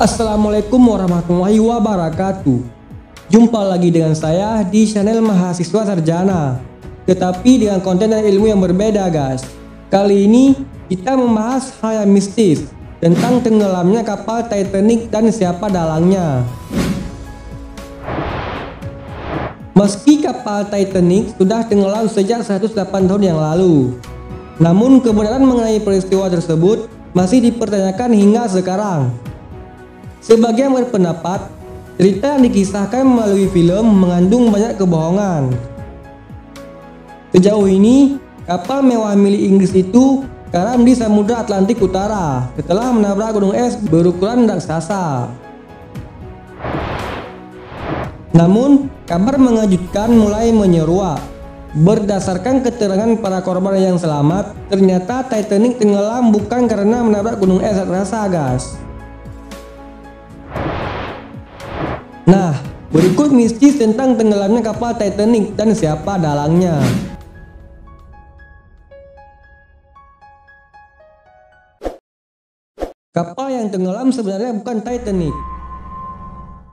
Assalamualaikum warahmatullahi wabarakatuh. Jumpa lagi dengan saya di channel Mahasiswa Sarjana, tetapi dengan konten dan ilmu yang berbeda guys. Kali ini kita membahas hal yang mistis tentang tenggelamnya kapal Titanic dan siapa dalangnya. Meski kapal Titanic sudah tenggelam sejak 108 tahun yang lalu, namun kebenaran mengenai peristiwa tersebut masih dipertanyakan hingga sekarang. Sebagian berpendapat, cerita yang dikisahkan melalui film mengandung banyak kebohongan. Sejauh ini, kapal mewah milik Inggris itu karam di Samudra Atlantik Utara setelah menabrak gunung es berukuran raksasa. Namun, kabar mengejutkan mulai menyeruak. Berdasarkan keterangan para korban yang selamat, ternyata Titanic tenggelam bukan karena menabrak gunung es raksasa, guys. Nah, berikut mistis tentang tenggelamnya kapal Titanic dan siapa dalangnya. Kapal yang tenggelam sebenarnya bukan Titanic.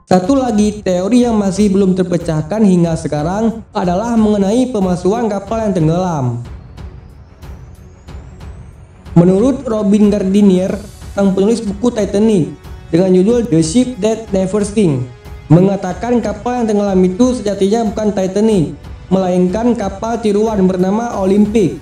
Satu lagi teori yang masih belum terpecahkan hingga sekarang adalah mengenai pemalsuan kapal yang tenggelam. Menurut Robin Gardiner, sang penulis buku Titanic dengan judul The Ship That Never Sank, mengatakan kapal yang tenggelam itu sejatinya bukan Titanic, melainkan kapal tiruan bernama Olympic.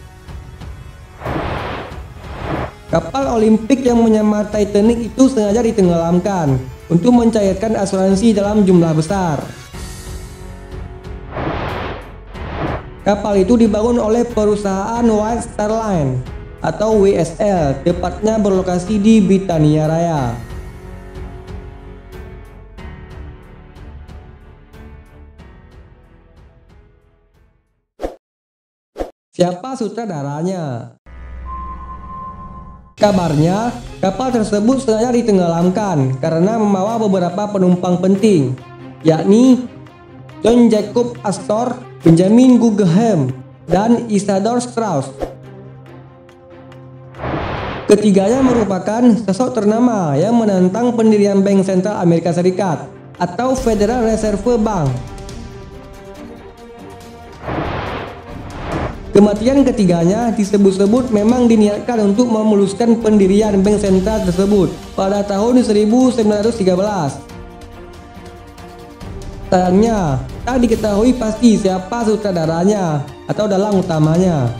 Kapal Olympic yang menyamar Titanic itu sengaja ditenggelamkan untuk mencairkan asuransi dalam jumlah besar. Kapal itu dibangun oleh perusahaan White Star Line atau WSL, tepatnya berlokasi di Britania Raya. Siapa sutradaranya? Kabarnya, kapal tersebut sengaja ditenggelamkan karena membawa beberapa penumpang penting, yakni John Jacob Astor, Benjamin Guggenheim, dan Isadore Straus. Ketiganya merupakan sosok ternama yang menentang pendirian Bank Sentral Amerika Serikat atau Federal Reserve Bank. Kematian ketiganya disebut-sebut memang diniatkan untuk memuluskan pendirian bank sentral tersebut pada tahun 1913. Sayangnya, tak diketahui pasti siapa sutradaranya atau dalang utamanya.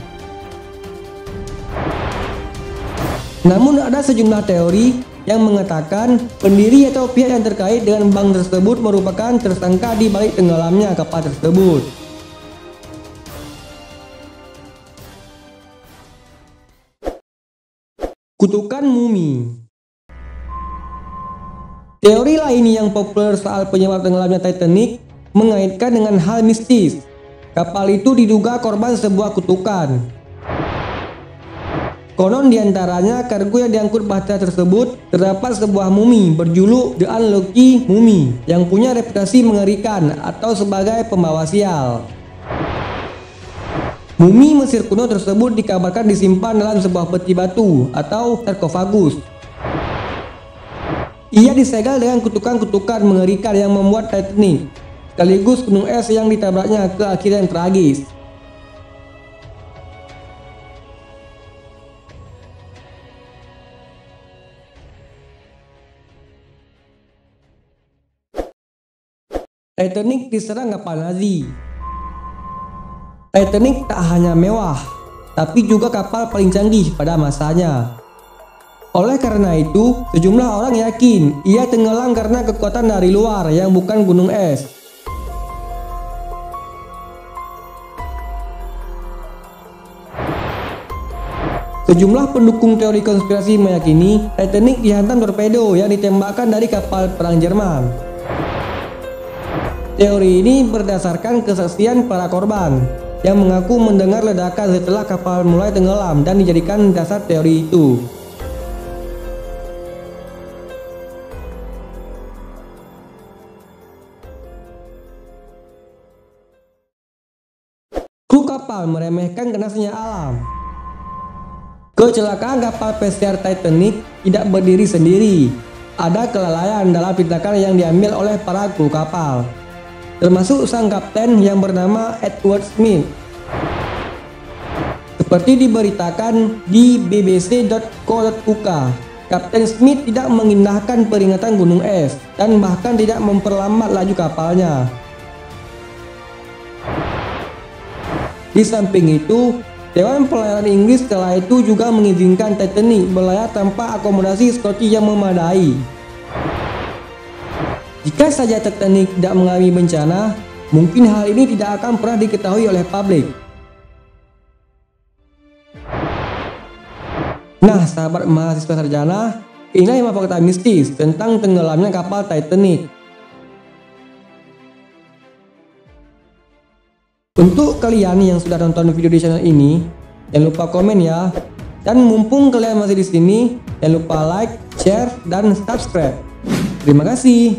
Namun ada sejumlah teori yang mengatakan pendiri atau pihak yang terkait dengan bank tersebut merupakan tersangka di balik tenggelamnya kapal tersebut. Kutukan mumi. Teori lain yang populer soal penyebab tenggelamnya Titanic mengaitkan dengan hal mistis. Kapal itu diduga korban sebuah kutukan. Konon diantaranya kargo yang diangkut bahtera tersebut terdapat sebuah mumi berjuluk The Unlucky Mummy yang punya reputasi mengerikan atau sebagai pembawa sial. Mumi Mesir kuno tersebut dikabarkan disimpan dalam sebuah peti batu atau sarkofagus. Ia disegel dengan kutukan-kutukan mengerikan yang membuat Titanic sekaligus gunung es yang ditabraknya ke akhir yang tragis. Titanic diserang kapal Nazi. Titanic tak hanya mewah, tapi juga kapal paling canggih pada masanya. Oleh karena itu, sejumlah orang yakin ia tenggelam karena kekuatan dari luar yang bukan gunung es. Sejumlah pendukung teori konspirasi meyakini Titanic dihantam torpedo yang ditembakkan dari kapal perang Jerman. Teori ini berdasarkan kesaksian para korban yang mengaku mendengar ledakan setelah kapal mulai tenggelam dan dijadikan dasar teori itu. Kru kapal meremehkan kenasnya alam. Kecelakaan kapal pesiar Titanic tidak berdiri sendiri. ada kelalaian dalam tindakan yang diambil oleh para kru kapal, termasuk sang kapten yang bernama Edward Smith. Seperti diberitakan di bbc.co.uk, Kapten Smith tidak mengindahkan peringatan gunung es dan bahkan tidak memperlambat laju kapalnya. Di samping itu, Dewan Pelayaran Inggris kala itu juga mengizinkan Titanic berlayar tanpa akomodasi Scotty yang memadai. Jika saja Titanic tidak mengalami bencana, mungkin hal ini tidak akan pernah diketahui oleh publik. Nah, sahabat mahasiswa sarjana, inilah 5 fakta mistis tentang tenggelamnya kapal Titanic. Untuk kalian yang sudah nonton video di channel ini, jangan lupa komen ya. Dan mumpung kalian masih di sini, jangan lupa like, share, dan subscribe. Terima kasih.